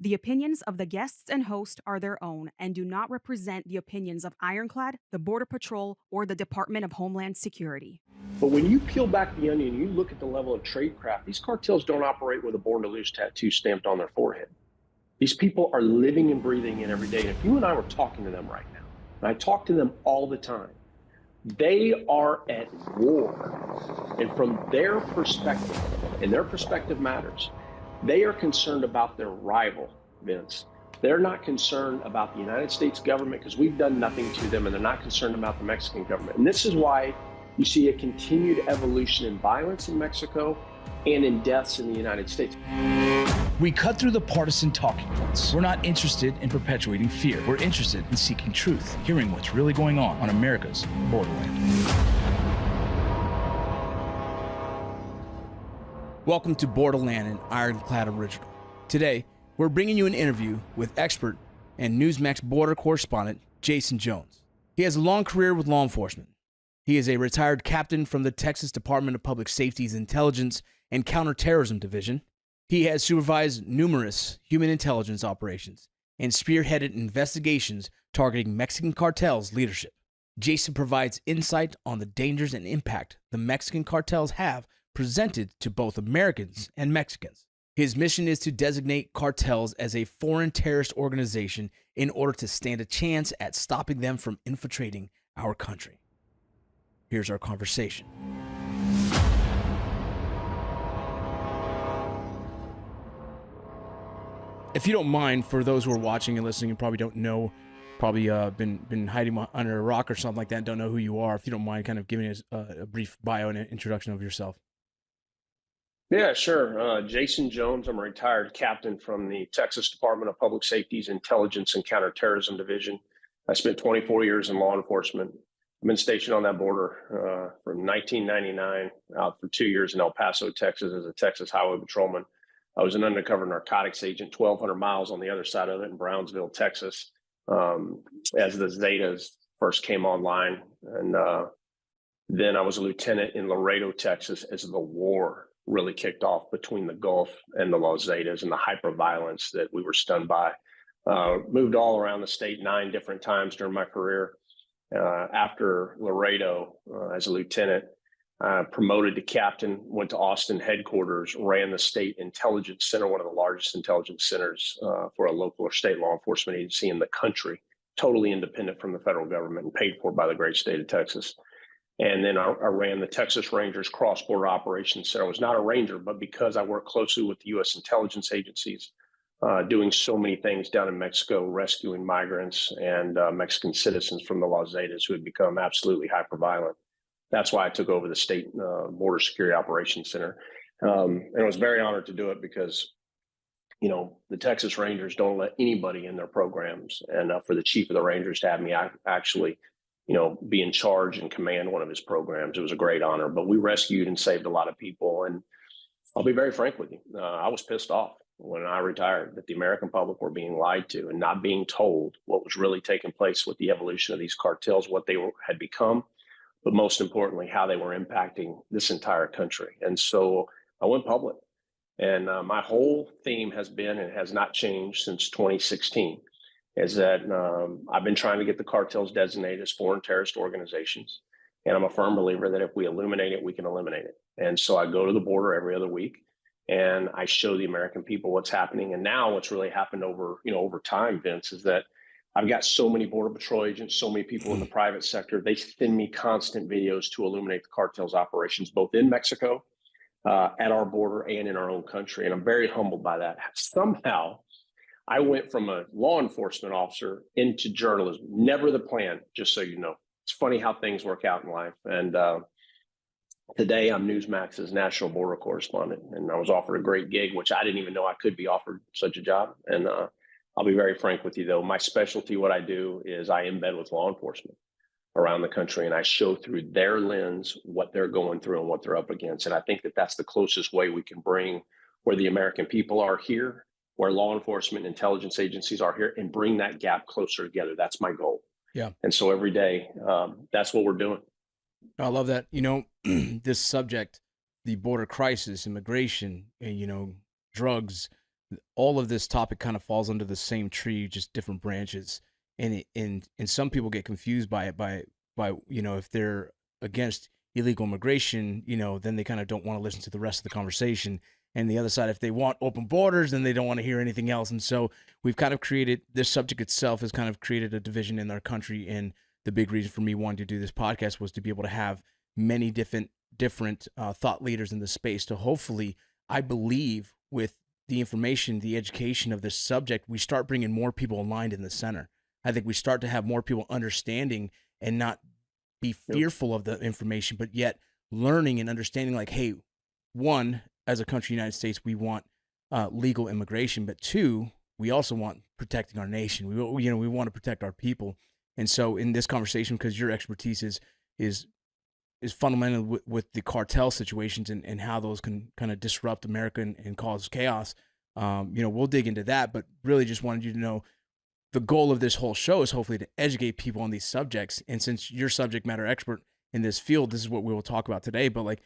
The opinions of the guests and host are their own and do not represent the opinions of Ironclad, the Border Patrol, or the Department of Homeland Security. But when you peel back the onion, you look at the level of tradecraft, these cartels don't operate with a born to lose tattoo stamped on their forehead. These people are living and breathing it every day. And if you and I were talking to them right now, and I talk to them all the time, they are at war. And from their perspective, and their perspective matters, they are concerned about their rival, Vince. They're not concerned about the United States government because we've done nothing to them, and they're not concerned about the Mexican government. And this is why you see a continued evolution in violence in Mexico and in deaths in the United States. We cut through the partisan talking points. We're not interested in perpetuating fear. We're interested in seeking truth, hearing what's really going on America's borderland. Welcome to Borderland, an Ironclad original. Today, we're bringing you an interview with expert and Newsmax border correspondent Jaeson Jones. He has a long career with law enforcement. He is a retired captain from the Texas Department of Public Safety's Intelligence and Counterterrorism Division. He has supervised numerous human intelligence operations and spearheaded investigations targeting Mexican cartels leadership. Jaeson provides insight on the dangers and impact the Mexican cartels have presented to both Americans and Mexicans. His mission is to designate cartels as a foreign terrorist organization in order to stand a chance at stopping them from infiltrating our country. Here's our conversation. If you don't mind, for those who are watching and listening and probably don't know, probably been hiding under a rock or something like that, and don't know who you are, if you don't mind kind of giving us a brief bio and introduction of yourself. Yeah, sure. Jaeson Jones. I'm a retired captain from the Texas Department of Public Safety's Intelligence and Counterterrorism Division. I spent 24 years in law enforcement. I've been stationed on that border from 1999 out for 2 years in El Paso, Texas, as a Texas Highway Patrolman. I was an undercover narcotics agent, 1,200 miles on the other side of it in Brownsville, Texas, as the Zetas first came online. And then I was a lieutenant in Laredo, Texas, as the war really kicked off between the Gulf and the Los Zetas and the hyper-violence that we were stunned by. Moved all around the state 9 different times during my career. After Laredo, as a lieutenant, promoted to captain, went to Austin headquarters, ran the state intelligence center, one of the largest intelligence centers for a local or state law enforcement agency in the country, totally independent from the federal government and paid for by the great state of Texas. And then I ran the Texas Rangers cross-border operations center. I was not a ranger, but because I worked closely with the U.S. intelligence agencies, doing so many things down in Mexico, rescuing migrants and Mexican citizens from the Los Zetas who had become absolutely hyper-violent. That's why I took over the state border security operations center. And I was very honored to do it because, you know, the Texas Rangers don't let anybody in their programs. And for the chief of the Rangers to have me actually, you know, be in charge and command one of his programs, it was a great honor. But we rescued and saved a lot of people. And I'll be very frank with you. I was pissed off when I retired that the American public were being lied to and not being told what was really taking place with the evolution of these cartels, what they had become, but most importantly, how they were impacting this entire country. And so I went public. And my whole theme has been, and has not changed since 2016, is that I've been trying to get the cartels designated as foreign terrorist organizations. And I'm a firm believer that if we illuminate it, we can eliminate it. And so I go to the border every other week and I show the American people what's happening. And now what's really happened over time, Vince, is that I've got so many Border Patrol agents, so many people in the private sector. They send me constant videos to illuminate the cartel's operations, both in Mexico, at our border, and in our own country. And I'm very humbled by that. Somehow, I went from a law enforcement officer into journalism. Never the plan, just so you know. It's funny how things work out in life. And today, I'm Newsmax's national border correspondent. And I was offered a great gig, which I didn't even know I could be offered such a job. And I'll be very frank with you, though. My specialty, what I do, is I embed with law enforcement around the country, and I show through their lens what they're going through and what they're up against. And I think that that's the closest way we can bring where the American people are here, where law enforcement and intelligence agencies are here, and bring that gap closer together. That's my goal. Yeah. And so every day, that's what we're doing. I love that. You know, this subject, the border crisis, immigration, and, drugs, all of this topic kind of falls under the same tree, just different branches. And some people get confused by it by if they're against illegal immigration, then they kind of don't want to listen to the rest of the conversation. And the other side, if they want open borders, then they don't want to hear anything else. And so we've kind of created this subject itself has kind of created a division in our country. And the big reason for me wanting to do this podcast was to be able to have many different thought leaders in the space to hopefully, I believe, with the information, the education of this subject, we start bringing more people aligned in the center. I think we start to have more people understanding and not be fearful of the information, but yet learning and understanding like, hey, one, as a country, United States, we want legal immigration, but two, we also want protecting our nation. We want to protect our people. And so in this conversation, because your expertise is fundamental with the cartel situations and how those can kind of disrupt America and cause chaos. We'll dig into that, but really just wanted you to know the goal of this whole show is hopefully to educate people on these subjects. And since you're subject matter expert in this field, this is what we will talk about today. But like,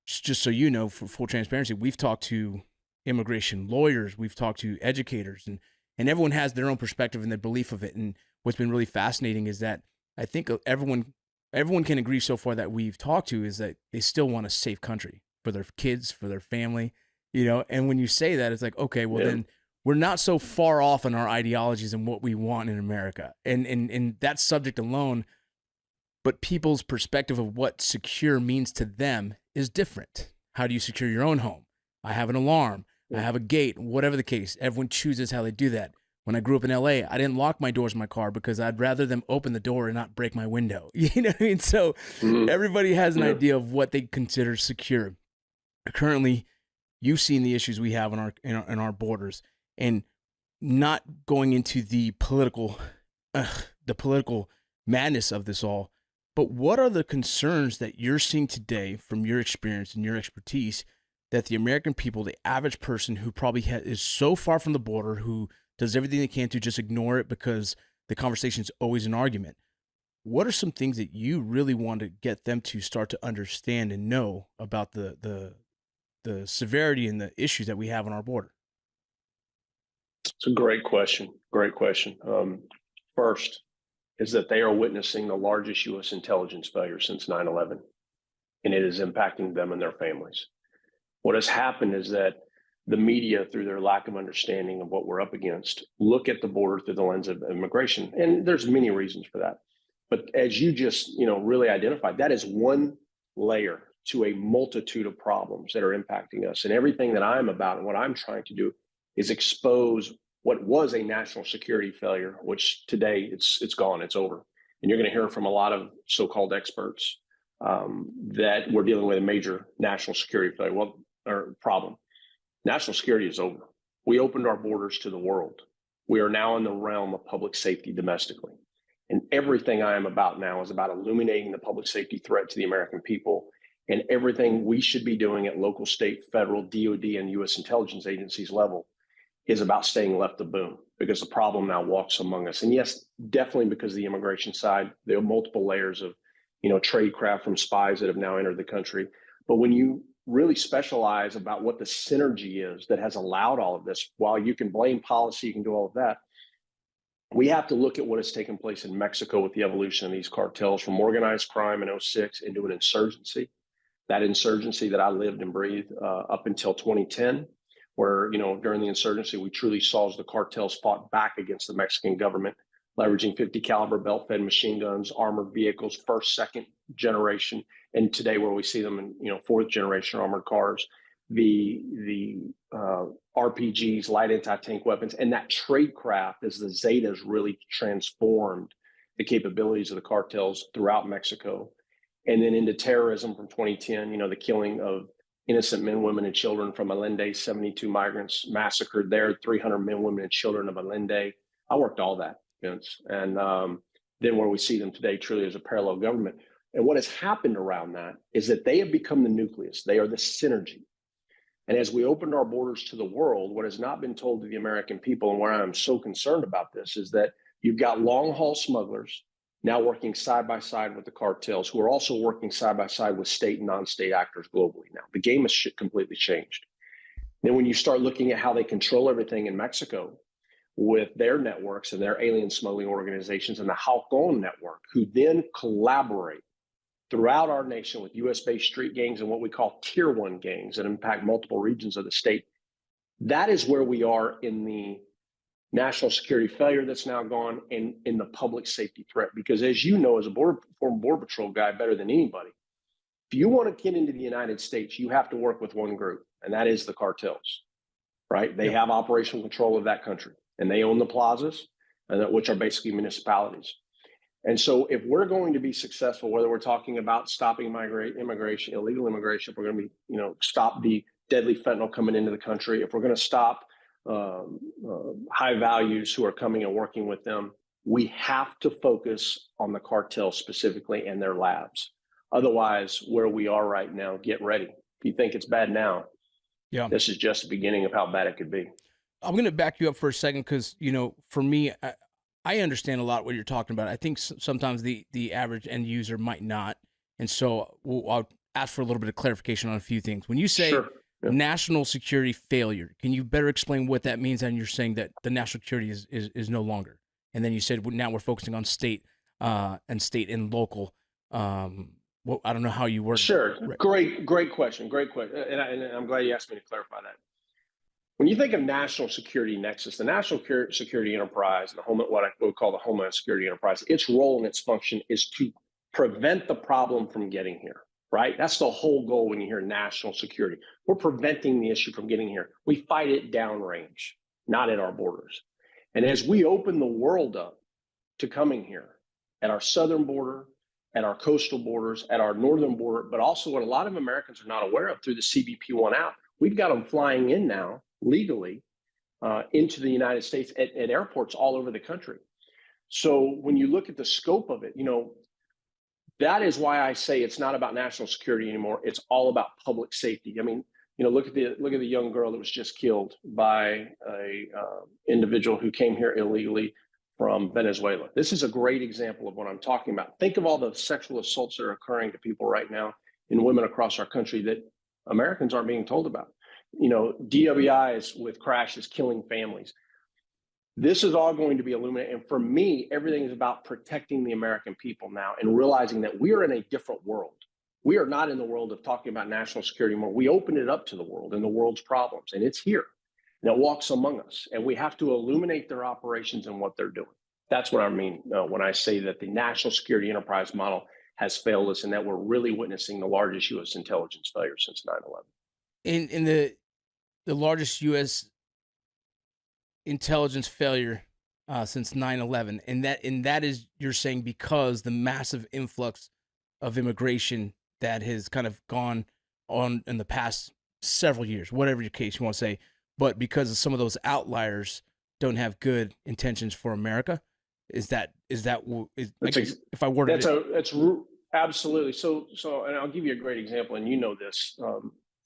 just so you know, for full transparency, we've talked to immigration lawyers, we've talked to educators, and everyone has their own perspective and their belief of it. And what's been really fascinating is that I think everyone can agree so far that we've talked to is that they still want a safe country for their kids, for their family, and when you say that, it's like, okay, well then we're not so far off in our ideologies and what we want in America. And that subject alone, but people's perspective of what secure means to them is different. How do you secure your own home? I have an alarm, I have a gate, whatever the case. Everyone chooses how they do that. When I grew up in LA, I didn't lock my doors in my car because I'd rather them open the door and not break my window. You know what I mean? So everybody has an idea of what they consider secure. Currently, you've seen the issues we have in our borders, and not going into the political madness of this all. But what are the concerns that you're seeing today from your experience and your expertise that the American people, the average person who probably is so far from the border, who does everything they can to just ignore it because the conversation is always an argument? What are some things that you really want to get them to start to understand and know about the severity and the issues that we have on our border? It's a great question. Great question. First is that they are witnessing the largest U.S. intelligence failure since 9/11, and it is impacting them and their families. What has happened is that the media, through their lack of understanding of what we're up against, look at the border through the lens of immigration. And there's many reasons for that. But as you just, really identified, that is one layer to a multitude of problems that are impacting us. And everything that I'm about and what I'm trying to do is expose what was a national security failure, which today it's gone, it's over. And you're going to hear from a lot of so-called experts that we're dealing with a major national security failure, or problem. National security is over. We opened our borders to the world. We are now in the realm of public safety domestically. And everything I am about now is about illuminating the public safety threat to the American people. And everything we should be doing at local, state, federal, DOD, and U.S. intelligence agencies level is about staying left of boom, because the problem now walks among us. And yes, definitely because of the immigration side, there are multiple layers of, tradecraft from spies that have now entered the country. But when you really specialize about what the synergy is that has allowed all of this, while you can blame policy, you can do all of that, we have to look at what has taken place in Mexico with the evolution of these cartels from organized crime in 2006 into an insurgency. That insurgency that I lived and breathed up until 2010, where, during the insurgency, we truly saw as the cartels fought back against the Mexican government, leveraging 50 caliber belt-fed machine guns, armored vehicles, first, second generation, and today where we see them in, fourth generation armored cars, the RPGs, light anti-tank weapons, and that tradecraft as the Zetas really transformed the capabilities of the cartels throughout Mexico. And then into terrorism from 2010, the killing of innocent men, women, and children from Allende, 72 migrants massacred there, 300 men, women, and children of Allende. I worked all that, Vince. And then where we see them today truly as a parallel government. And what has happened around that is that they have become the nucleus. They are the synergy. And as we opened our borders to the world, what has not been told to the American people, and where I'm so concerned about this, is that you've got long haul smugglers now working side by side with the cartels, who are also working side by side with state and non-state actors globally now. The game has completely changed. Then when you start looking at how they control everything in Mexico with their networks and their alien smuggling organizations and the Halcon network, who then collaborate throughout our nation with US-based street gangs and what we call tier one gangs that impact multiple regions of the state. That is where we are in the national security failure that's now gone and in the public safety threat. Because as you know, as a former Border Patrol guy better than anybody, if you want to get into the United States, you have to work with one group, and that is the cartels, right? They have operational control of that country, and they own the plazas, which are basically municipalities. And so if we're going to be successful, whether we're talking about stopping immigration, illegal immigration, if we're going to be, stop the deadly fentanyl coming into the country, if we're going to stop high values who are coming and working with them, we have to focus on the cartel specifically and their labs. Otherwise, where we are right now, get ready. If you think it's bad now, this is just the beginning of how bad it could be. I'm going to back you up for a second because, for me, I understand a lot what you're talking about. I think sometimes the average end user might not. And so I'll ask for a little bit of clarification on a few things. When you say national security failure, can you better explain what that means? And you're saying that the national security is no longer. And then you said now we're focusing on state and local. Well, I don't know how you word it. Sure. Right. Great question. And I'm glad you asked me to clarify that. When you think of national security nexus, the national security enterprise, what I would call the Homeland Security Enterprise, its role and its function is to prevent the problem from getting here, right? That's the whole goal when you hear national security. We're preventing the issue from getting here. We fight it downrange, not at our borders. And as we open the world up to coming here at our southern border, at our coastal borders, at our northern border, but also what a lot of Americans are not aware of through the CBP-1 out, we've got them flying in now legally into the United States at airports all over the country. So when you look at the scope of it, that is why I say it's not about national security anymore. It's all about public safety. I mean, look at the young girl that was just killed by a individual who came here illegally from Venezuela. This is a great example of what I'm talking about. Think of all the sexual assaults that are occurring to people right now and women across our country that Americans aren't being told about. DWIs with crashes killing families. This is all going to be illuminated. And for me, everything is about protecting the American people now and realizing that we are in a different world. We are not in the world of talking about national security anymore. We opened it up to the world and the world's problems, and it's here. And it walks among us, and we have to illuminate their operations and what they're doing. That's what I mean when I say that the national security enterprise model has failed us and that we're really witnessing the largest U.S. intelligence failure since 9/11. In the largest U.S. intelligence failure since 9/11, and that is, you're saying, because the massive influx of immigration that has kind of gone on in the past several years, whatever your case you want to say, but because of some of those outliers don't have good intentions for America. If I worded it, that's absolutely so. And I'll give you a great example, and this.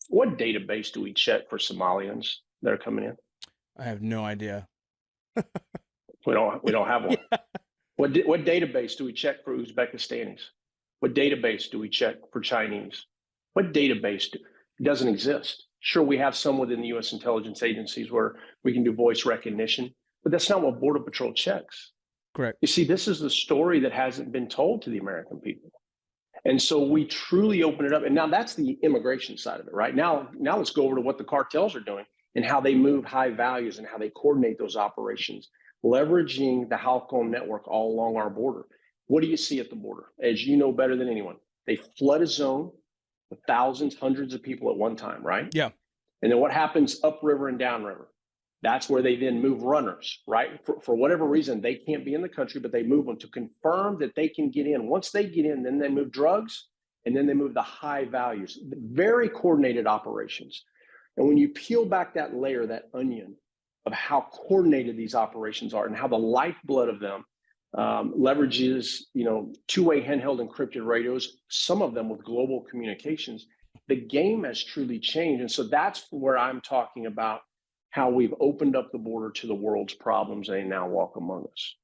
What database do we check for Somalians that are coming in? I have no idea. We don't have one. Yeah. What database do we check for Uzbekistanis? What database do we check for Chinese? What database? It doesn't exist. Sure, we have some within the U.S. intelligence agencies where we can do voice recognition, but that's not what Border Patrol checks. Correct. You see, this is the story that hasn't been told to the American people. And so we truly open it up. And now that's the immigration side of it, right? Now let's go over to what the cartels are doing and how they move high values and how they coordinate those operations, leveraging the Halcon network all along our border. What do you see at the border? As you know better than anyone, they flood a zone with thousands, hundreds of people at one time, right? Yeah. And then what happens upriver and downriver? That's where they then move runners, right? For whatever reason, they can't be in the country, but they move them to confirm that they can get in. Once they get in, then they move drugs, and then they move the high values. Very coordinated operations. And when you peel back that layer, that onion of how coordinated these operations are and how the lifeblood of them leverages, two-way handheld encrypted radios, some of them with global communications, the game has truly changed. And so that's where I'm talking about how we've opened up the border to the world's problems and they now walk among us.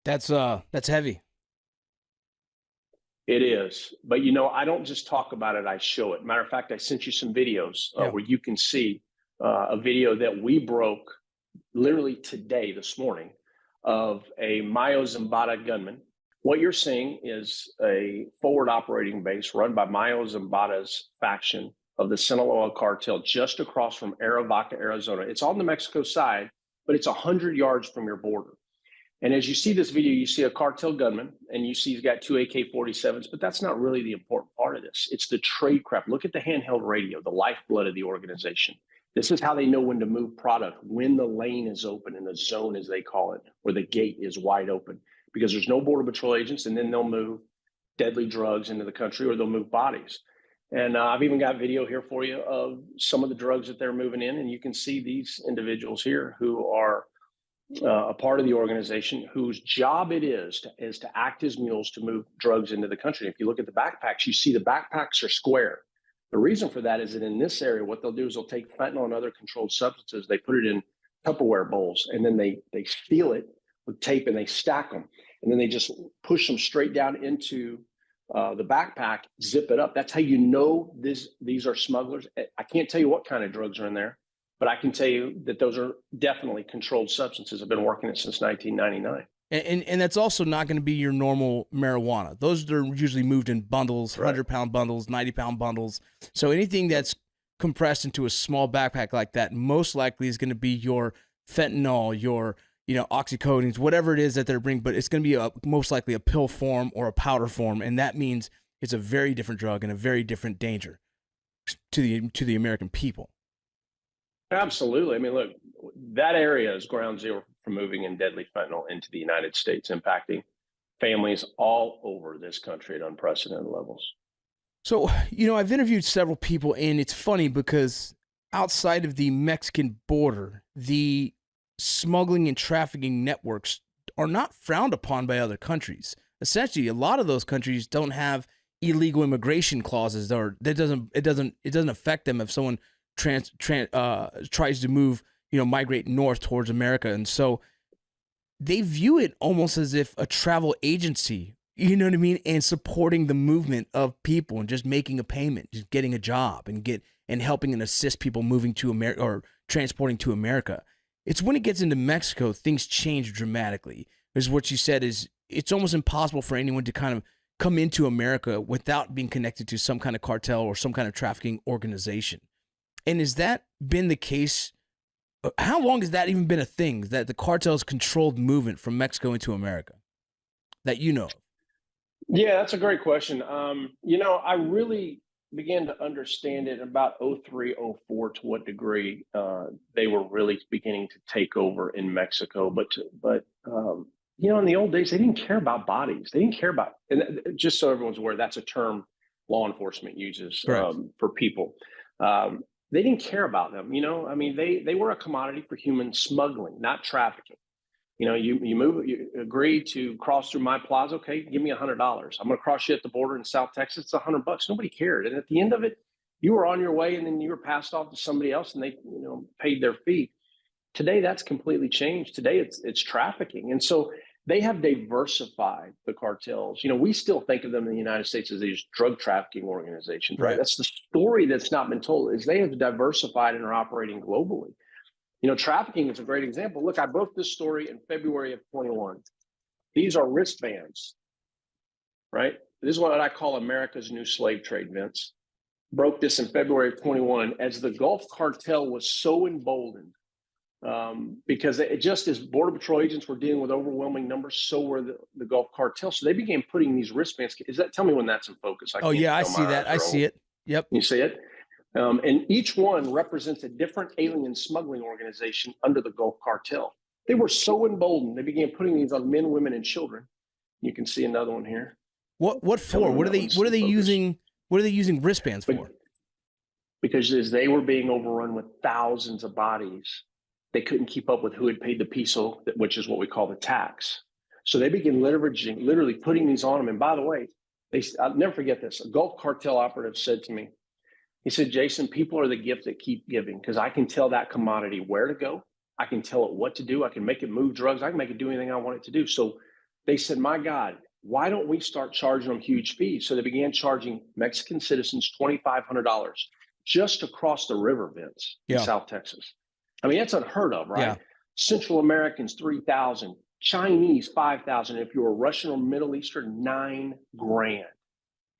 That's heavy. It is. But, I don't just talk about it, I show it. Matter of fact, I sent you some videos where you can see a video that we broke literally today, this morning, of a Mayo Zambada gunman. What you're seeing is a forward operating base run by Mayo Zambada's faction of the Sinaloa cartel just across from Arivaca, Arizona. It's on the Mexico side, but it's 100 yards from your border. And as you see this video, you see a cartel gunman, and you see he's got two AK-47s, but that's not really the important part of this. It's the tradecraft. Look at the handheld radio, the lifeblood of the organization. This is how they know when to move product, when the lane is open in the zone, as they call it, where the gate is wide open, because there's no Border Patrol agents, and then they'll move deadly drugs into the country, or they'll move bodies. And I've even got video here for you of some of the drugs that they're moving in, and you can see these individuals here who are a part of the organization, whose job it is to act as mules to move drugs into the country. If you look at the backpacks, you see the backpacks are square. The reason for that is that in this area, what they'll do is they'll take fentanyl and other controlled substances, they put it in Tupperware bowls, and then they seal it with tape and they stack them. And then they just push them straight down into the backpack, zip it up. That's how you know these are smugglers. I can't tell you what kind of drugs are in there, but I can tell you that those are definitely controlled substances. I've been working it since 1999. And that's also not going to be your normal marijuana. Those are usually moved in bundles, 100-pound bundles, 90-pound bundles. So anything that's compressed into a small backpack like that most likely is going to be your fentanyl, your oxycodone, whatever it is that they're bringing, but it's going to be most likely a pill form or a powder form, and that means it's a very different drug and a very different danger to the American people. Absolutely. I mean, look, that area is ground zero for moving in deadly fentanyl into the United States, impacting families all over this country at unprecedented levels. So, I've interviewed several people, and it's funny because outside of the Mexican border, the smuggling and trafficking networks are not frowned upon by other countries. Essentially, a lot of those countries don't have illegal immigration clauses, or it doesn't affect them if someone tries to move, migrate north towards America. And so they view it almost as if a travel agency, you know what I mean? And supporting the movement of people and just making a payment, just getting a job and helping and assist people moving to America or transporting to America. It's when it gets into Mexico, things change dramatically. Because what you said is it's almost impossible for anyone to kind of come into America without being connected to some kind of cartel or some kind of trafficking organization. And has that been the case? How long has that even been a thing, that the cartels controlled movement from Mexico into America that you know of? Yeah, that's a great question. I really began to understand it about 03, 04 to what degree they were really beginning to take over in Mexico. But in the old days, they didn't care about bodies. They didn't care about, and just so everyone's aware, that's a term law enforcement uses for people. They didn't care about them. They were a commodity for human smuggling, not trafficking. You agree to cross through my plaza. Okay, give me $100. I'm going to cross you at the border in South Texas. It's $100. Nobody cared. And at the end of it, you were on your way, and then you were passed off to somebody else, and they, paid their fee. Today, that's completely changed. Today, it's trafficking, and so they have diversified the cartels. We still think of them in the United States as these drug trafficking organizations, right? That's the story that's not been told, is they have diversified and are operating globally. Trafficking is a great example. Look, I broke this story in February of 21. These are wristbands, right? This is what I call America's new slave trade, Vince. Broke this in February of 21 as the Gulf Cartel was so emboldened because it just as Border Patrol agents were dealing with overwhelming numbers, so were the Gulf Cartel. So they began putting these wristbands. Tell me when that's in focus. I see that. I see it. Yep. You see it? And each one represents a different alien smuggling organization under the Gulf Cartel. They were so emboldened, they began putting these on men, women, and children. You can see another one here. What for? What are they using? What are they using wristbands for? Because as they were being overrun with thousands of bodies, they couldn't keep up with who had paid the piso, which is what we call the tax. So they began literally putting these on them. And by the way, I'll never forget this. A Gulf Cartel operative said to me, he said, Jason, people are the gift that keep giving, because I can tell that commodity where to go. I can tell it what to do. I can make it move drugs. I can make it do anything I want it to do. So they said, my God, why don't we start charging them huge fees? So they began charging Mexican citizens $2,500 just across the river, Vince, in Yeah. South Texas. I mean, that's unheard of, right? Yeah. Central Americans, 3,000, Chinese, 5,000. If you were Russian or Middle Eastern, 9 grand.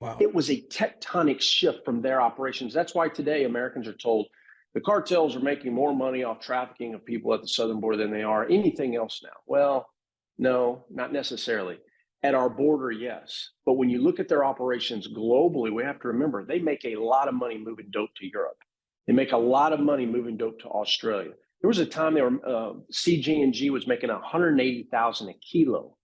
Wow. It was a tectonic shift from their operations. That's why today Americans are told the cartels are making more money off trafficking of people at the southern border than they are anything else now. Well, no, not necessarily. At our border, yes. But when you look at their operations globally, we have to remember they make a lot of money moving dope to Europe. They make a lot of money moving dope to Australia. There was a time they were CG&G was making 180,000 a kilo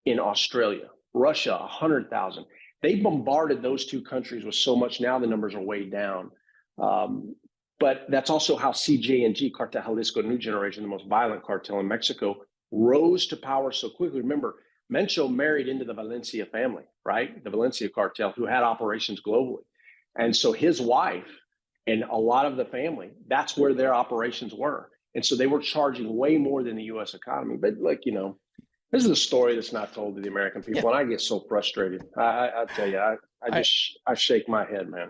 in Australia. Russia, 100,000. They bombarded those two countries with so much. Now the numbers are way down. But that's also how CJ&G, Cartel Jalisco New Generation, the most violent cartel in Mexico, rose to power so quickly. Remember, Mencho married into the Valencia family, right? The Valencia cartel, who had operations globally. And so his wife and a lot of the family, that's where their operations were. And so they were charging way more than the U.S. economy. But like, you know, this is a story that's not told to the American people. And I get so frustrated. I tell you, I shake my head, man.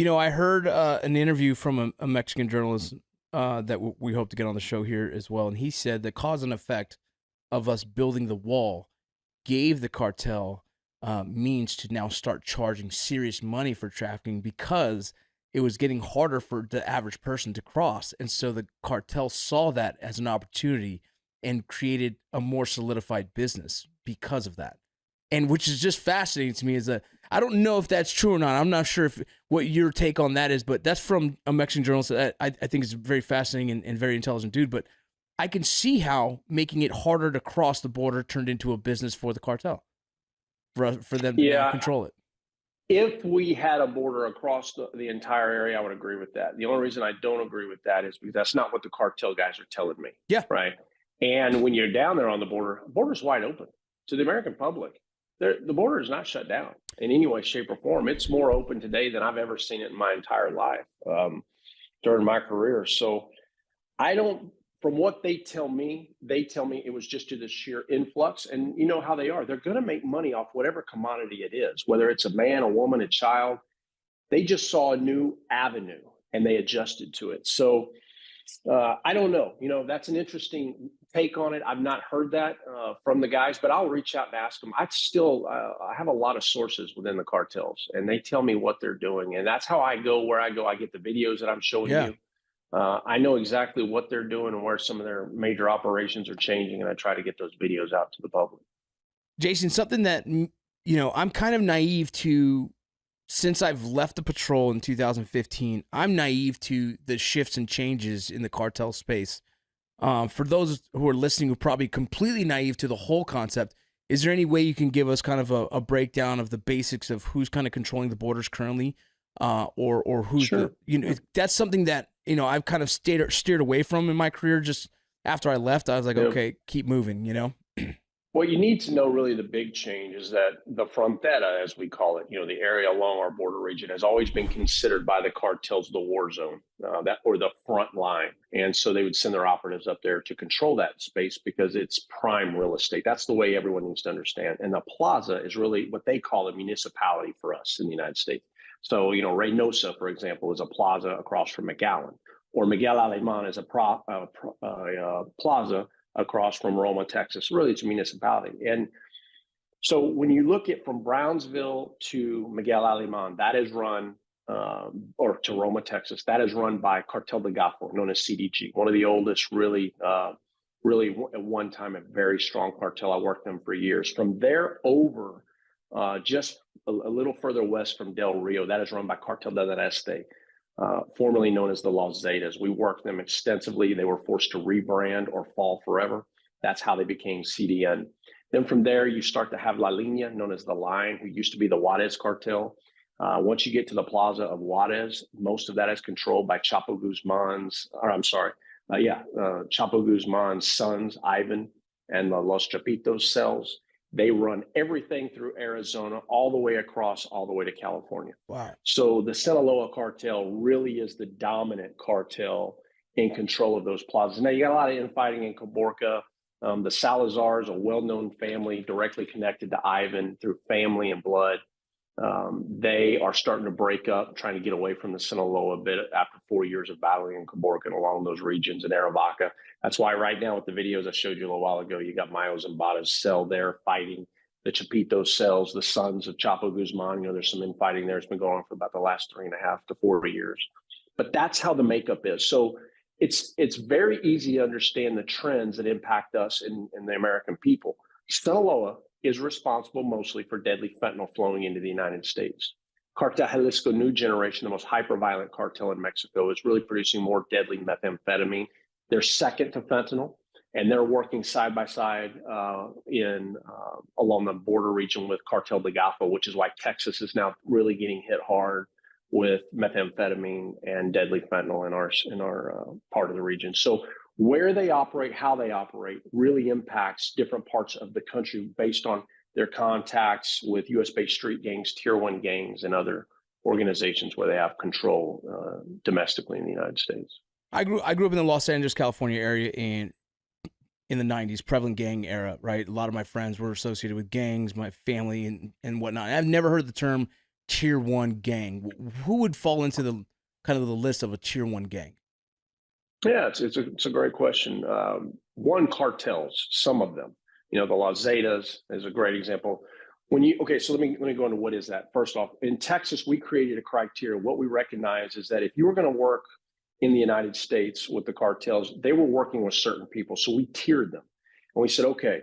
I heard an interview from a Mexican journalist that we hope to get on the show here as well. And he said the cause and effect of us building the wall gave the cartel means to now start charging serious money for trafficking because it was getting harder for the average person to cross. And so the cartel saw that as an opportunity and created a more solidified business because of that. And which is just fascinating to me is that I don't know if that's true or not. I'm not sure what your take on that is, but that's from a Mexican journalist that I think is very fascinating and very intelligent dude. But I can see how making it harder to cross the border turned into a business for the cartel, for them to now control it. If we had a border across the entire area, I would agree with that. The only reason I don't agree with that is because that's not what the cartel guys are telling me. Yeah. Right. And when you're down there on the border's wide open to the American public. The border is not shut down in any way, shape, or form. It's more open today than I've ever seen it in my entire life during my career. So from what they tell me it was just to the sheer influx. And you know how they are. They're going to make money off whatever commodity it is, whether it's a man, a woman, a child. They just saw a new avenue and they adjusted to it. So I don't know. That's an interesting take on it. I've not heard that from the guys, but I'll reach out and ask them. I have a lot of sources within the cartels, and they tell me what they're doing. And that's how I go where I go. I get the videos that I'm showing you. I know exactly what they're doing and where some of their major operations are changing, and I try to get those videos out to the public. Jason, something that, I'm kind of naive to. Since I've left the patrol in 2015, I'm naive to the shifts and changes in the cartel space. For those who are listening who are probably completely naive to the whole concept, is there any way you can give us kind of a breakdown of the basics of who's kind of controlling the borders currently, or who's Sure. That's something that I've kind of steered away from in my career. Just after I left, I was like, okay, keep moving. What you need to know, really, the big change is that the frontera, as we call it, the area along our border region, has always been considered by the cartels the war zone, or the front line. And so they would send their operatives up there to control that space because it's prime real estate. That's the way everyone needs to understand. And the plaza is really what they call a municipality for us in the United States. So, Reynosa, for example, is a plaza across from McAllen, or Miguel Alemán is a plaza across from Roma, Texas. Really, it's a municipality. And so when you look at from Brownsville to Miguel Alemán, that is run, or to Roma, Texas, that is run by Cartel de Golfo, known as CDG, one of the oldest, really at one time a very strong cartel. I worked them for years. From there over, just a little further west from Del Rio, that is run by Cartel del Este, formerly known as the Los Zetas. We worked them extensively. They were forced to rebrand or fall forever. That's how they became CDN. Then from there, you start to have La Línea, known as the Line, who used to be the Juarez cartel. Once you get to the plaza of Juarez, most of that is controlled by Chapo Guzman's sons, Ivan, and the Los Chapitos cells. They run everything through Arizona, all the way across, all the way to California. Wow. So the Sinaloa cartel really is the dominant cartel in control of those plazas. Now, you got a lot of infighting in Caborca. The Salazars, a well-known family directly connected to Ivan through family and blood. They are starting to break up, trying to get away from the Sinaloa a bit after 4 years of battling in Caborca and along those regions in Aravaca. That's why right now with the videos I showed you a little while ago, you got Mayo Zambada's cell there fighting the Chapito cells, the sons of Chapo Guzman. There's some infighting there. It's been going on for about the last 3.5 to 4 years. But that's how the makeup is. So it's very easy to understand the trends that impact us and the American people. Sinaloa is responsible mostly for deadly fentanyl flowing into the United States. Cartel Jalisco New Generation, the most hyper-violent cartel in Mexico, is really producing more deadly methamphetamine. They're second to fentanyl, and they're working side by side along the border region with Cartel de Golfo, which is why Texas is now really getting hit hard with methamphetamine and deadly fentanyl in our part of the region. So where they operate, how they operate, really impacts different parts of the country based on their contacts with U.S.-based street gangs, Tier 1 gangs, and other organizations where they have control domestically in the United States. I grew up in the Los Angeles, California area in the 90s, prevalent gang era, right? A lot of my friends were associated with gangs, my family and whatnot. And I've never heard the term Tier 1 gang. Who would fall into the kind of the list of a Tier 1 gang? Yeah, it's a great question. One, cartels, some of them. The Las Zetas is a great example. So let me go into what is that. First off, in Texas, we created a criteria. What we recognize is that if you were going to work in the United States with the cartels, they were working with certain people. So we tiered them. And we said, okay,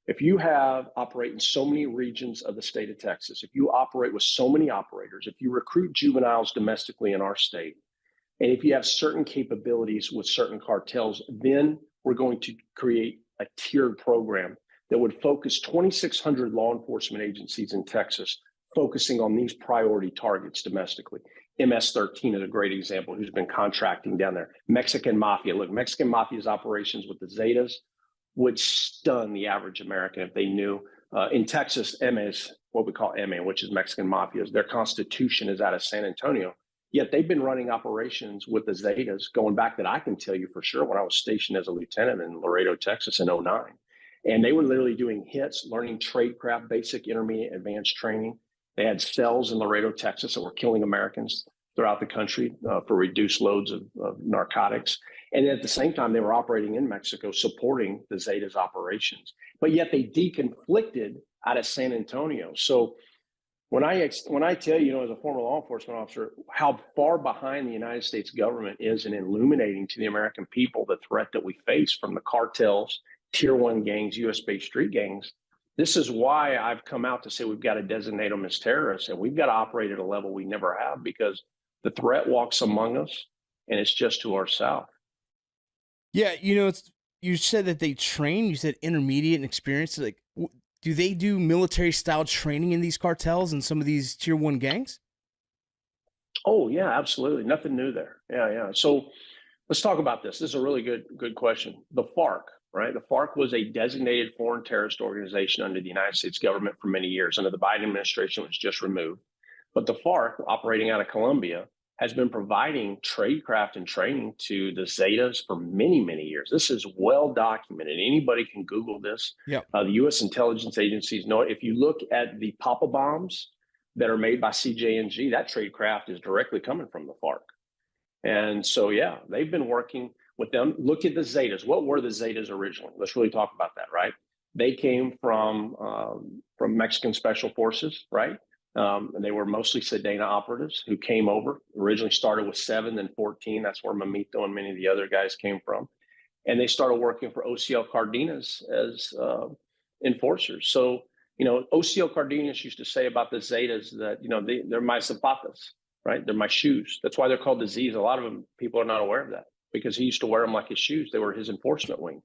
if you operate in so many regions of the state of Texas, if you operate with so many operators, if you recruit juveniles domestically in our state, and if you have certain capabilities with certain cartels, then we're going to create a tiered program that would focus 2,600 law enforcement agencies in Texas, focusing on these priority targets domestically. MS-13 is a great example, who's been contracting down there. Mexican Mafia. Look, Mexican Mafia's operations with the Zetas would stun the average American if they knew. In Texas, MA is what we call MA, which is Mexican Mafias. Their constitution is out of San Antonio. Yet they've been running operations with the Zetas going back that I can tell you for sure when I was stationed as a lieutenant in Laredo, Texas in 2009. And they were literally doing hits, learning tradecraft, basic, intermediate, advanced training. They had cells in Laredo, Texas that were killing Americans throughout the country for reduced loads of narcotics. And at the same time, they were operating in Mexico, supporting the Zetas operations. But yet they deconflicted out of San Antonio. So when I tell you, as a former law enforcement officer, how far behind the United States government is in illuminating to the American people the threat that we face from the cartels, Tier 1 gangs, U.S.-based street gangs, this is why I've come out to say we've got to designate them as terrorists, and we've got to operate at a level we never have because the threat walks among us, and it's just to our south. Yeah, you said that they train. You said intermediate and experienced. Like, do they do military-style training in these cartels and some of these Tier 1 gangs? Oh, yeah, absolutely. Nothing new there. Yeah. So let's talk about this. This is a really good question. The FARC, right? The FARC was a designated foreign terrorist organization under the United States government for many years. Under the Biden administration, it was just removed. But the FARC, operating out of Colombia, has been providing tradecraft and training to the Zetas for many, many years. This is well documented. Anybody can Google this. Yep. The U.S. intelligence agencies know it. If you look at the Papa bombs that are made by CJNG, that tradecraft is directly coming from the FARC. And so, yeah, they've been working with them. Look at the Zetas. What were the Zetas originally? Let's really talk about that, right? They came from Mexican Special Forces, right? And they were mostly Sedena operatives who came over, originally started with 7, then 14. That's where Mamito and many of the other guys came from. And they started working for OCL Cardenas as enforcers. So, OCL Cardenas used to say about the Zetas that, they're my zapatas, right? They're my shoes. That's why they're called the Z's. A lot of them, people are not aware of that because he used to wear them like his shoes. They were his enforcement wing.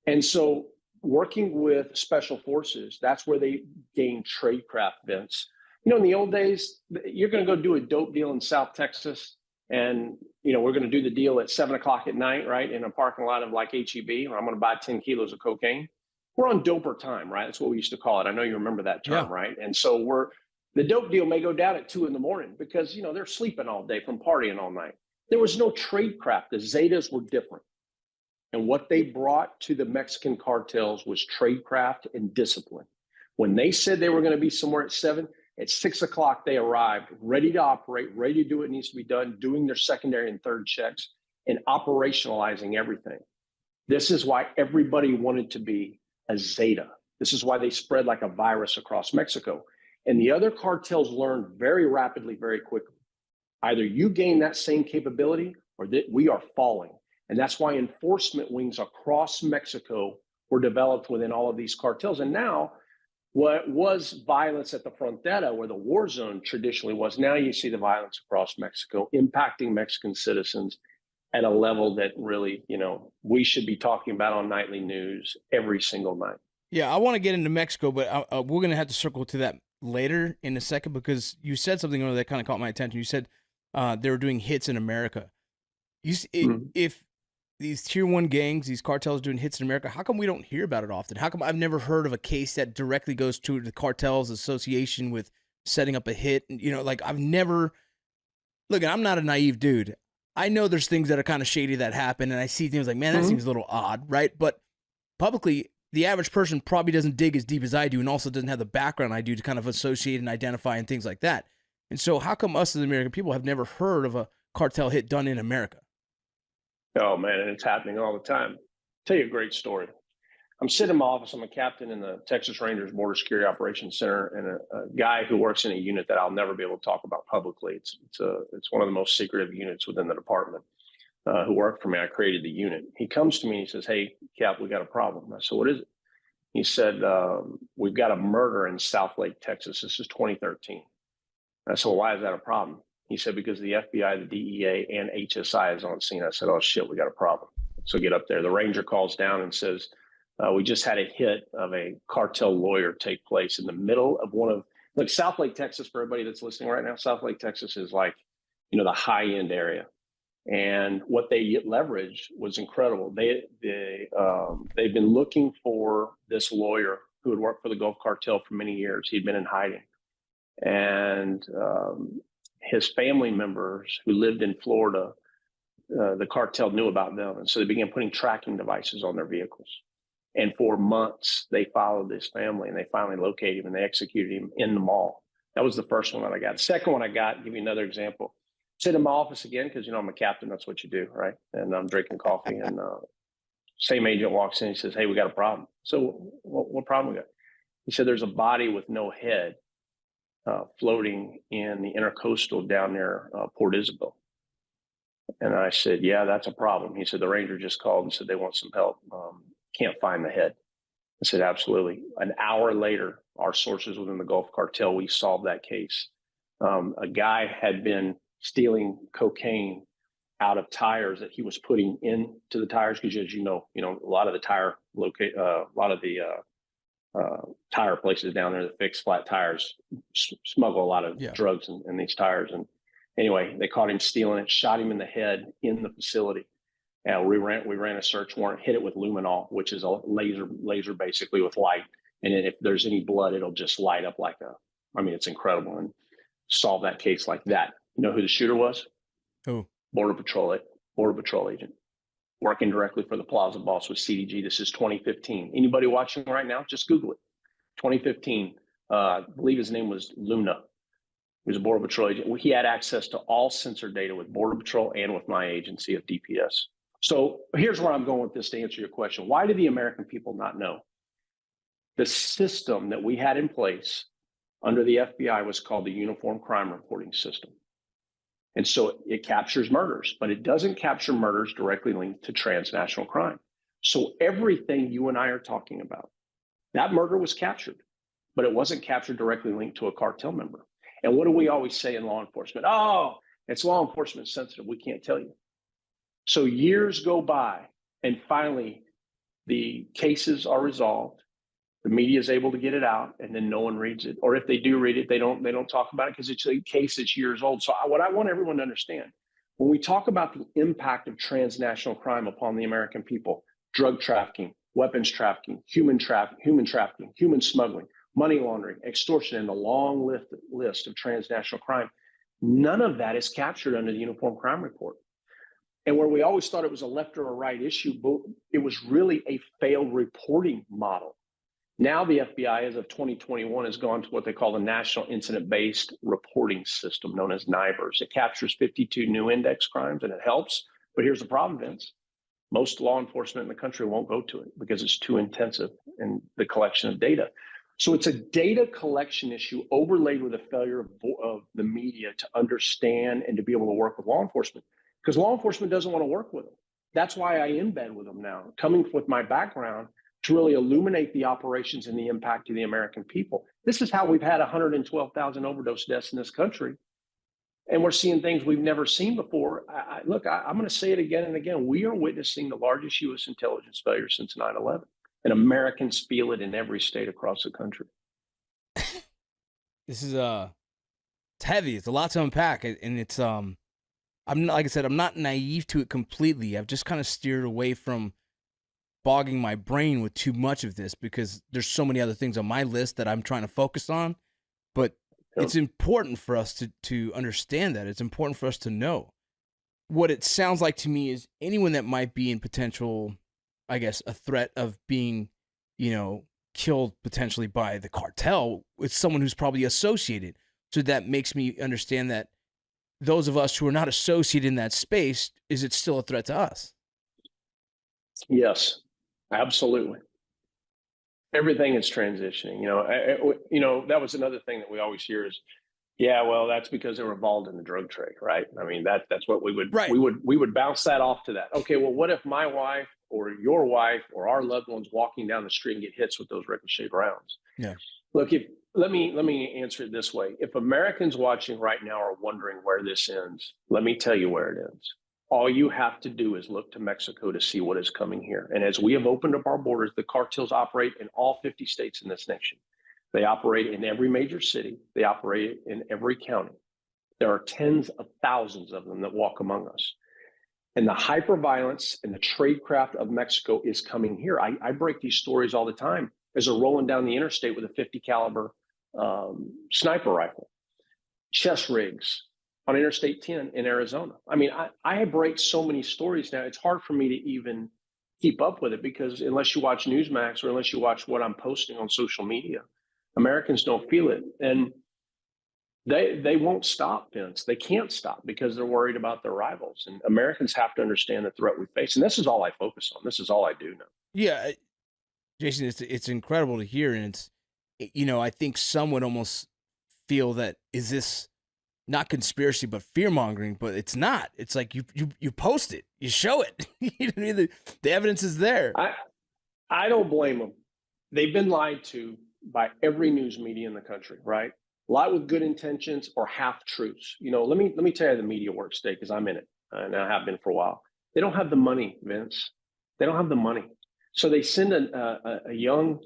And so working with special forces, that's where they gain tradecraft, Vince. In the old days, you're going to go do a dope deal in South Texas and, we're going to do the deal at 7 o'clock at night, right? In a parking lot of like HEB, or I'm going to buy 10 kilos of cocaine. We're on doper time, right? That's what we used to call it. I know you remember that term, Yeah. Right? And so the dope deal may go down at 2 a.m. because, they're sleeping all day from partying all night. There was no tradecraft. The Zetas were different. And what they brought to the Mexican cartels was tradecraft and discipline. When they said they were going to be somewhere at 7, At 6 o'clock, they arrived, ready to operate, ready to do what needs to be done, doing their secondary and third checks and operationalizing everything. This is why everybody wanted to be a Zeta. This is why they spread like a virus across Mexico. And the other cartels learned very rapidly, very quickly. Either you gain that same capability or that we are falling. And that's why enforcement wings across Mexico were developed within all of these cartels. And now, what was violence at the frontera, where the war zone traditionally was, now you see the violence across Mexico impacting Mexican citizens at a level that really, we should be talking about on nightly news every single night. Yeah, I want to get into Mexico, but we're going to have to circle to that later in a second, because you said something earlier that kind of caught my attention. You said they were doing hits in America. If these tier 1 gangs, these cartels doing hits in America, how come we don't hear about it often? How come I've never heard of a case that directly goes to the cartels association with setting up a hit? And, I've never, look, I'm not a naive dude. I know there's things that are kind of shady that happen, and I see things like, man, that seems a little odd, right? But publicly, the average person probably doesn't dig as deep as I do, and also doesn't have the background I do to kind of associate and identify and things like that. And so how come us as American people have never heard of a cartel hit done in America? Oh, man, and it's happening all the time. I'll tell you a great story. I'm sitting in my office. I'm a captain in the Texas Rangers Border Security Operations Center, and a guy who works in a unit that I'll never be able to talk about publicly. It's one of the most secretive units within the department. Who worked for me. I created the unit. He comes to me and he says, "Hey, Cap, we got a problem." I said, "What is it?" He said, "We've got a murder in Southlake, Texas. This is 2013. I said, "Well, why is that a problem?" He said, "Because the FBI, the DEA, and HSI is on scene." I said, "Oh, shit, we got a problem." So get up there. The ranger calls down and says, "We just had a hit of a cartel lawyer take place in the middle of Southlake, Texas, for everybody that's listening right now, Southlake, Texas is like, the high-end area. And what they leveraged was incredible. They've been looking for this lawyer who had worked for the Gulf Cartel for many years. He'd been in hiding. And his family members who lived in Florida, the cartel knew about them. And so they began putting tracking devices on their vehicles. And for months, they followed this family, and they finally located him, and they executed him in the mall. That was the first one that I got. The second one I got, I'll give you another example. Sit in my office again, because, I'm a captain. That's what you do, right? And I'm drinking coffee, and same agent walks in. He says, "Hey, we got a problem." So what problem we got? He said, "There's a body with no head floating in the intercoastal down near Port Isabel." And I said, "Yeah, that's a problem." He said, "The ranger just called and said they want some help. Can't find the head." I said, "Absolutely." An hour later, our sources within the Gulf Cartel, we solved that case. A guy had been stealing cocaine out of tires that he was putting into the tires, because as a lot of the tire places down there that fix flat tires smuggle a lot of drugs in these tires. And anyway, they caught him stealing it, shot him in the head in the facility. And we ran a search warrant, hit it with luminol, which is a laser basically with light. And then if there's any blood, it'll just light up it's incredible. And solve that case like that. You know who the shooter was? Who? Border Patrol agent, working directly for the Plaza boss with CDG. This is 2015. Anybody watching right now, just Google it. 2015. I believe his name was Luna. He was a Border Patrol agent. He had access to all sensor data with Border Patrol and with my agency of DPS. So here's where I'm going with this to answer your question. Why do the American people not know? The system that we had in place under the FBI was called the Uniform Crime Reporting System. And so it captures murders, but it doesn't capture murders directly linked to transnational crime. So everything you and I are talking about, that murder was captured, but it wasn't captured directly linked to a cartel member. And what do we always say in law enforcement? "Oh, it's law enforcement sensitive. We can't tell you." So years go by, and finally the cases are resolved. The media is able to get it out, and then no one reads it. Or if they do read it, they don't talk about it, because it's a case that's years old. So what I want everyone to understand, when we talk about the impact of transnational crime upon the American people, drug trafficking, weapons trafficking, human trafficking, human smuggling, money laundering, extortion, and the long list of transnational crime, none of that is captured under the Uniform Crime Report. And where we always thought it was a left or a right issue, but it was really a failed reporting model. Now the FBI, as of 2021, has gone to what they call the National Incident-Based Reporting System, known as NIBRS. It captures 52 new index crimes, and it helps. But here's the problem, Vince. Most law enforcement in the country won't go to it because it's too intensive in the collection of data. So it's a data collection issue overlaid with a failure of the media to understand and to be able to work with law enforcement, because law enforcement doesn't want to work with them. That's why I embed with them now, coming with my background to really illuminate the operations and the impact to the American people. This is how we've had 112,000 overdose deaths in this country. And we're seeing things we've never seen before. Look, I'm going to say it again and again. We are witnessing the largest U.S. intelligence failure since 9/11. And Americans feel it in every state across the country. This is it's heavy. It's a lot to unpack, and it's I'm like I said, I'm not naive to it completely. I've just kind of steered away from bogging my brain with too much of this because there's so many other things on my list that I'm trying to focus on. But it's important for us to understand that. It's important for us to know. What it sounds like to me is anyone that might be in potential, I guess, a threat of being, killed potentially by the cartel, it's someone who's probably associated. So that makes me understand that those of us who are not associated in that space, is it still a threat to us? Yes, absolutely. Everything is transitioning. That was another thing that we always hear is, yeah, well, that's because they were involved in the drug trade, right? I mean, that's what we would, right. we would bounce that off to that. Okay, well, what if my wife or your wife or our loved ones walking down the street and get hits with those ricocheted rounds? Yeah. Look, let me answer it this way. If Americans watching right now are wondering where this ends, let me tell you where it ends. All you have to do is look to Mexico to see what is coming here. And as we have opened up our borders, the cartels operate in all 50 states in this nation. They operate in every major city. They operate in every county. There are tens of thousands of them that walk among us. And the hyperviolence and the tradecraft of Mexico is coming here. I break these stories all the time as they're rolling down the interstate with a 50 caliber sniper rifle, chest rigs on Interstate 10 in Arizona. I mean, I break so many stories now. It's hard for me to even keep up with it because unless you watch Newsmax or unless you watch what I'm posting on social media, Americans don't feel it. And they won't stop, Vince. They can't stop because they're worried about their rivals. And Americans have to understand the threat we face. And this is all I focus on. This is all I do now. Yeah, Jason, it's incredible to hear. And it's, I think some would almost feel that, is this not conspiracy, but fear-mongering? But it's not. It's like you post it, you show it. The evidence is there. I don't blame them. They've been lied to by every news media in the country, right? A lot with good intentions or half truths. Let me tell you how the media works today, because I'm in it and I have been for a while. They don't have the money, Vince. They don't have the money. So they send a young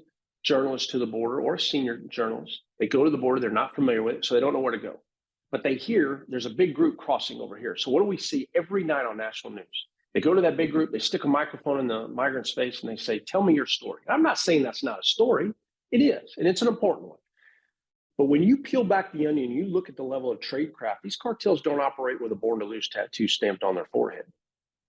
journalist to the border or a senior journalist. They go to the border. They're not familiar with it, so they don't know where to go. But they hear there's a big group crossing over here. So what do we see every night on national news? They go to that big group. They stick a microphone in the migrant's face and they say, tell me your story. I'm not saying that's not a story. It is, and it's an important one. But when you peel back the onion, you look at the level of tradecraft, these cartels don't operate with a born to lose tattoo stamped on their forehead.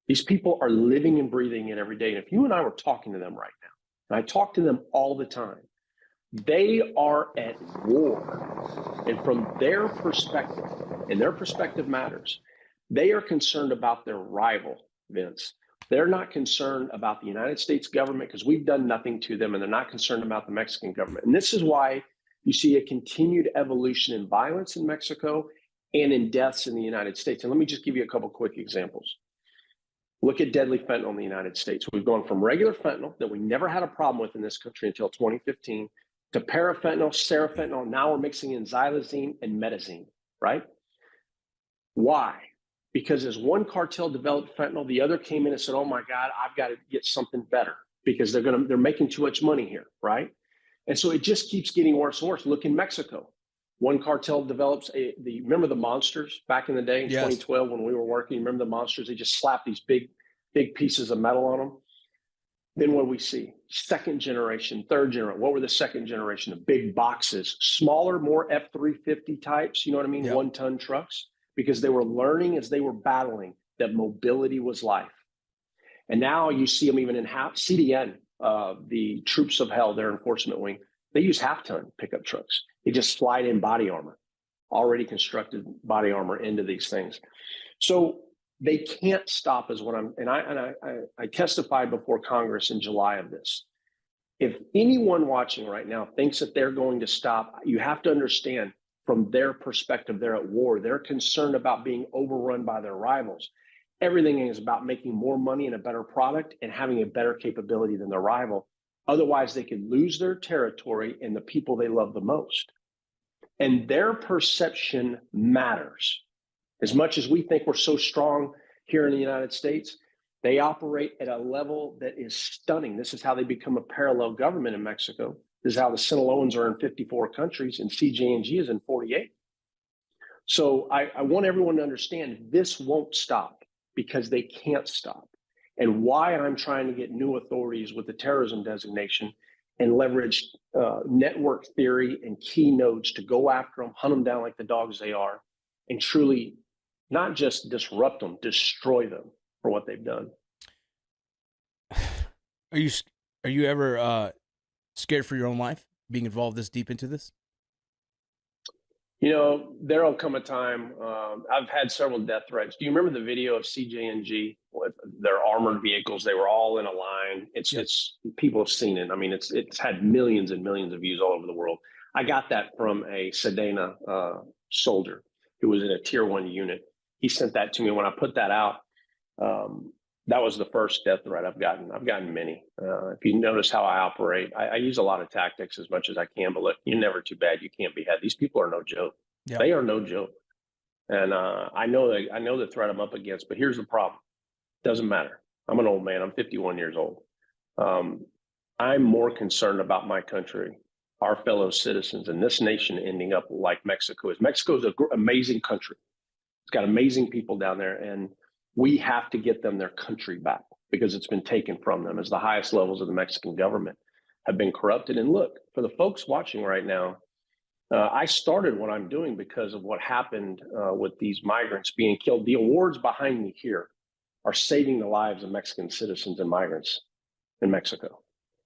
These people are living and breathing it every day. And if you and I were talking to them right now, and I talk to them all the time, they are at war. And from their perspective, and their perspective matters, they are concerned about their rival, Vince. They're not concerned about the United States government because we've done nothing to them, and they're not concerned about the Mexican government. And this is why you see a continued evolution in violence in Mexico and in deaths in the United States. And let me just give you a couple quick examples. Look at deadly fentanyl in the United States. We've gone from regular fentanyl that we never had a problem with in this country until 2015 to parafentanyl, serafentanyl. Now we're mixing in xylazine and metazine, right? Why? Because as one cartel developed fentanyl, the other came in and said, oh my God, I've got to get something better because they're making too much money here, right? And so it just keeps getting worse and worse. Look in Mexico. One cartel develops remember the monsters back in the day in 2012 when we were working? Remember the monsters? They just slapped these big pieces of metal on them. Then what do we see? Second generation, third generation. What were the second generation? The big boxes, smaller, more F-350 types, you know what I mean? Yep. 1-ton trucks, because they were learning as they were battling that mobility was life. And now you see them even in CDN. the troops of hell, their enforcement wing, they use half-ton pickup trucks. They just slide in body armor, already constructed body armor into these things. So they can't stop is what I testified before Congress in July of this. If anyone watching right now thinks that they're going to stop, you have to understand from their perspective, they're at war. They're concerned about being overrun by their rivals. Everything is about making more money and a better product and having a better capability than their rival. Otherwise, they could lose their territory and the people they love the most. And their perception matters. As much as we think we're so strong here in the United States, they operate at a level that is stunning. This is how they become a parallel government in Mexico. This is how the Sinaloans are in 54 countries and CJNG is in 48. So I want everyone to understand this won't stop because they can't stop. And why I'm trying to get new authorities with the terrorism designation and leverage network theory and key nodes to go after them, hunt them down like the dogs they are, and truly not just disrupt them, destroy them for what they've done. Are you ever scared for your own life being involved this deep into this? You know, there'll come a time. I've had several death threats. Do you remember the video of CJNG with their armored vehicles? They were all in a line. It's people have seen it. I mean, it's had millions and millions of views all over the world. I got that from a Sedena soldier who was in a tier 1 unit. He sent that to me. When I put that out, that was the first death threat I've gotten. I've gotten many. If you notice how I operate, I use a lot of tactics as much as I can, but look, you're never too bad. You can't be had. These people are no joke. Yep. They are no joke. And I know the threat I'm up against, but here's the problem. Doesn't matter. I'm an old man. I'm 51 years old. I'm more concerned about my country, our fellow citizens, and this nation ending up like Mexico is. Mexico is an amazing country. It's got amazing people down there, and we have to get them their country back because it's been taken from them as the highest levels of the Mexican government have been corrupted. And look, for the folks watching right now, I started what I'm doing because of what happened with these migrants being killed. The awards behind me here are saving the lives of Mexican citizens and migrants in Mexico.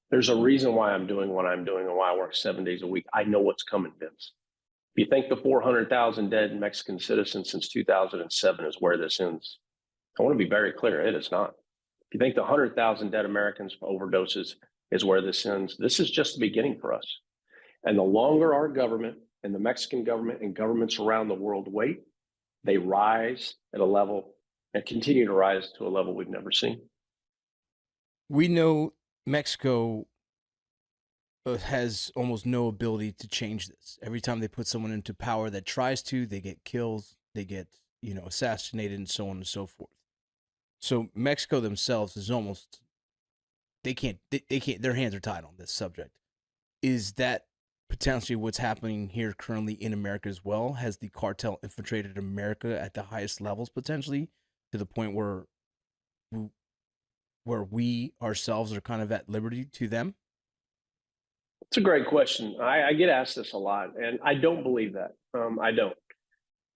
There's a reason why I'm doing what I'm doing and why I work 7 days a week. I know what's coming, Vince. If you think the 400,000 dead Mexican citizens since 2007 is where this ends, I want to be very clear, it is not. If you think the 100,000 dead Americans for overdoses is where this ends, this is just the beginning for us. And the longer our government and the Mexican government and governments around the world wait, they rise at a level and continue to rise to a level we've never seen. We know Mexico has almost no ability to change this. Every time they put someone into power that tries to, they get killed, they get, assassinated, and so on and so forth. So Mexico themselves is almost, they can't, their hands are tied on this subject. Is that potentially what's happening here currently in America as well? Has the cartel infiltrated America at the highest levels potentially to the point where we ourselves are kind of at liberty to them? It's a great question. I get asked this a lot, and I don't believe that. I don't.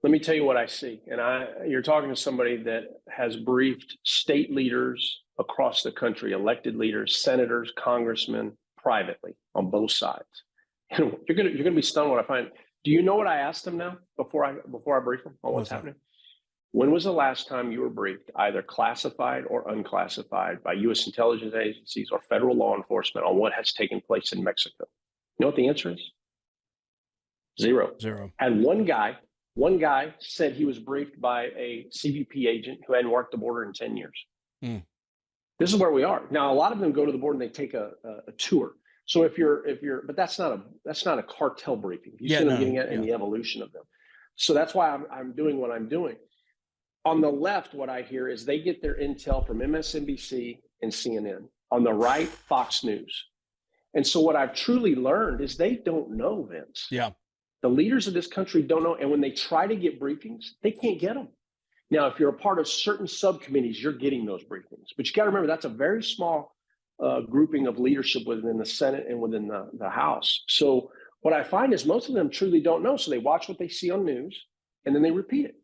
Let me tell you what I see. And you're talking to somebody that has briefed state leaders across the country, elected leaders, senators, congressmen, privately on both sides. And you're gonna be stunned what I find. Do you know what I asked them now before I brief them on what's happening? When was the last time you were briefed, either classified or unclassified, by U.S. intelligence agencies or federal law enforcement on what has taken place in Mexico? You know what the answer is? Zero. And one guy said he was briefed by a CBP agent who hadn't worked the border in 10 years. This is where we are. Now, a lot of them go to the border and they take a tour. So but that's not a cartel briefing. You see what I'm getting at in the evolution of them. So that's why I'm doing what I'm doing. On the left, what I hear is they get their intel from MSNBC and CNN. On the right, Fox News. And so what I've truly learned is they don't know, Vince. Yeah. The leaders of this country don't know. And when they try to get briefings, they can't get them. Now, if you're a part of certain subcommittees, you're getting those briefings. But you got to remember, that's a very small grouping of leadership within the Senate and within the House. So what I find is most of them truly don't know. So they watch what they see on news and then they repeat it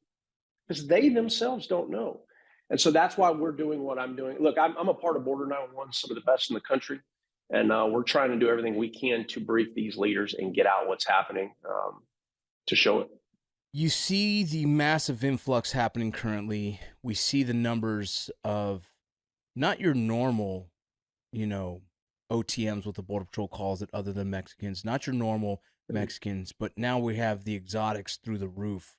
because they themselves don't know. And so that's why we're doing what I'm doing. Look, I'm a part of Border 911, some of the best in the country. And we're trying to do everything we can to brief these leaders and get out what's happening to show it. You see the massive influx happening currently. We see the numbers of not your normal, OTMs, what the Border Patrol calls it, other than Mexicans, not your normal Mexicans, but now we have the exotics through the roof.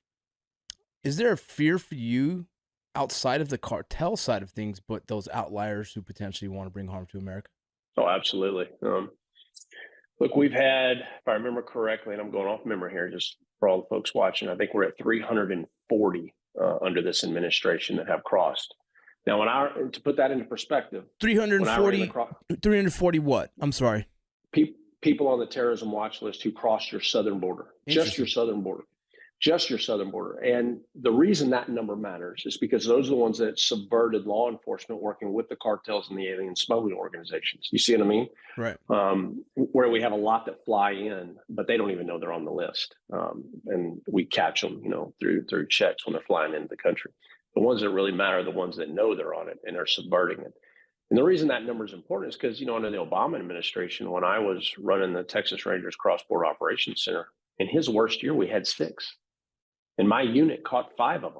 Is there a fear for you outside of the cartel side of things, but those outliers who potentially want to bring harm to America? Oh, absolutely. Look, we've had, if I remember correctly, and I'm going off memory here, just for all the folks watching, I think we're at 340 under this administration that have crossed. Now, to put that into perspective, 340 what? I'm sorry. People on the terrorism watch list who crossed your southern border, just your southern border. And the reason that number matters is because those are the ones that subverted law enforcement working with the cartels and the alien smuggling organizations. You see what I mean? Right. Where we have a lot that fly in, but they don't even know they're on the list. And we catch them, through checks when they're flying into the country. The ones that really matter are the ones that know they're on it and are subverting it. And the reason that number is important is because, under the Obama administration, when I was running the Texas Rangers Cross-Border Operations Center, in his worst year, we had 6. And my unit caught 5 of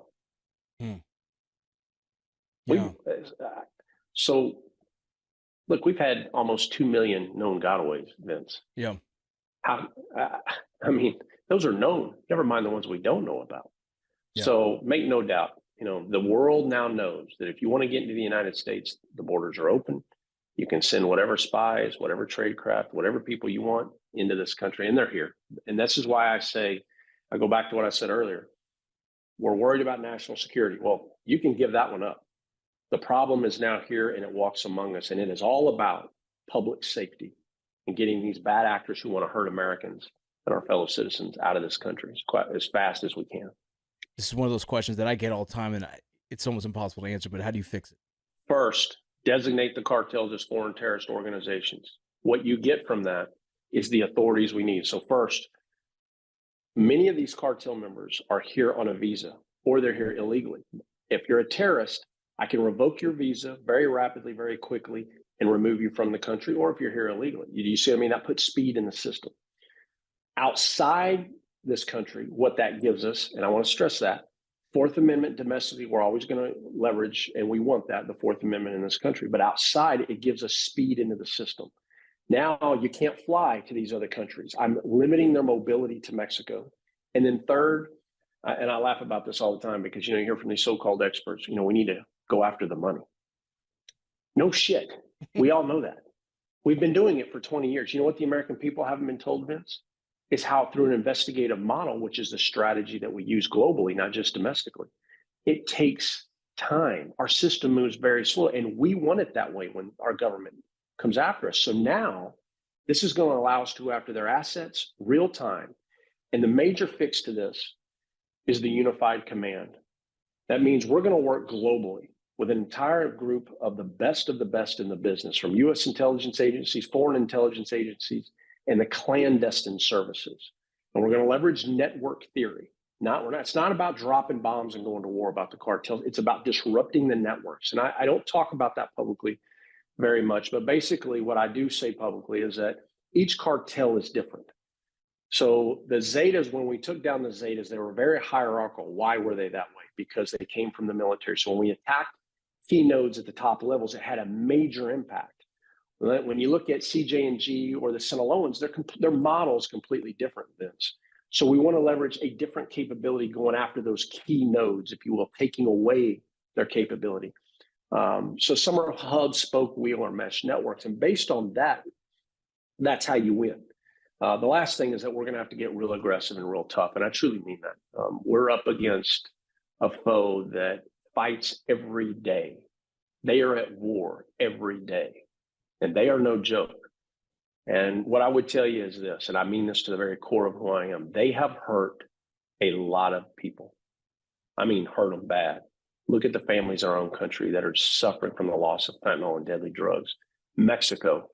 them. Yeah. So, look, we've had almost 2 million known gotaways, Vince. Yeah. Those are known, never mind the ones we don't know about. Yeah. So make no doubt, the world now knows that if you want to get into the United States, the borders are open. You can send whatever spies, whatever tradecraft, whatever people you want into this country, and they're here. And this is why I go back to what I said earlier. We're worried about national security. Well, you can give that one up. The problem is now here and it walks among us. And it is all about public safety and getting these bad actors who want to hurt Americans and our fellow citizens out of this country as fast as we can. This is one of those questions that I get all the time, and it's almost impossible to answer, but how do you fix it? First, designate the cartels as foreign terrorist organizations. What you get from that is the authorities we need. So first, many of these cartel members are here on a visa or they're here illegally. If you're a terrorist, I can revoke your visa very rapidly, very quickly, and remove you from the country, or if you're here illegally. You see what I mean? That puts speed in the system. Outside this country, what that gives us, and I want to stress that, Fourth Amendment domestically, we're always going to leverage, and we want that, the Fourth Amendment in this country. But outside, it gives us speed into the system. Now you can't fly to these other countries. I'm limiting their mobility to Mexico. And then third, and I laugh about this all the time because, you hear from these so-called experts, we need to go after the money. No shit. We all know that. We've been doing it for 20 years. You know what the American people haven't been told, Vince? Is how through an investigative model, which is the strategy that we use globally, not just domestically, it takes time. Our system moves very slow, and we want it that way when our government comes after us. So now this is going to allow us to go after their assets real time. And the major fix to this is the unified command. That means we're going to work globally with an entire group of the best in the business, from U.S. intelligence agencies, foreign intelligence agencies, and the clandestine services. And we're going to leverage network theory. It's not about dropping bombs and going to war about the cartels. It's about disrupting the networks. And I don't talk about that publicly very much, but basically what I do say publicly is that each cartel is different. So the Zetas, when we took down the Zetas, they were very hierarchical. Why were they that way? Because they came from the military. So when we attacked key nodes at the top levels, it had a major impact. When you look at CJ&G or the Sinaloans, their model is completely different, Vince. So we want to leverage a different capability going after those key nodes, if you will, taking away their capability. So some are hub, spoke, wheel, or mesh networks. And based on that, that's how you win. The last thing is that we're going to have to get real aggressive and real tough. And I truly mean that. We're up against a foe that fights every day. They are at war every day. And they are no joke. And what I would tell you is this, and I mean this to the very core of who I am. They have hurt a lot of people. I mean, hurt them bad. Look at the families in our own country that are suffering from the loss of fentanyl and deadly drugs. Mexico,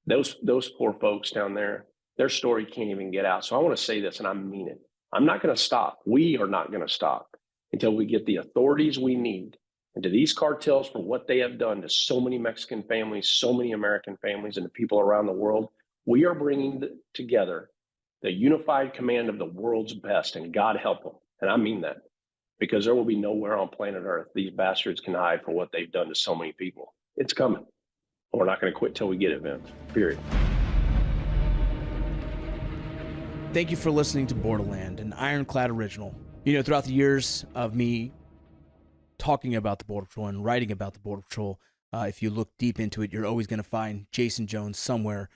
those poor folks down there, their story can't even get out. So I want to say this, and I mean it. I'm not going to stop. We are not going to stop until we get the authorities we need And to these cartels for what they have done to so many Mexican families, so many American families, and the people around the world, we are bringing together the unified command of the world's best, and God help them. And I mean that, because there will be nowhere on planet Earth these bastards can hide for what they've done to so many people. It's coming. We're not going to quit till we get it, Vince. Period. Thank you for listening to Borderland, an Ironclad original. You know, throughout the years of me talking about the Border Patrol and writing about the Border Patrol, if you look deep into it, you're always going to find Jaeson Jones somewhere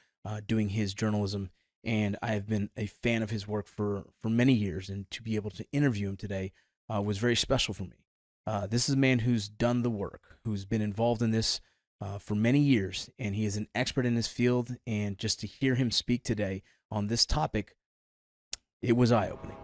doing his journalism. And I have been a fan of his work for many years, and to be able to interview him today was very special for me. This is a man who's done the work, who's been involved in this for many years, and he is an expert in his field. And just to hear him speak today on this topic, it was eye-opening.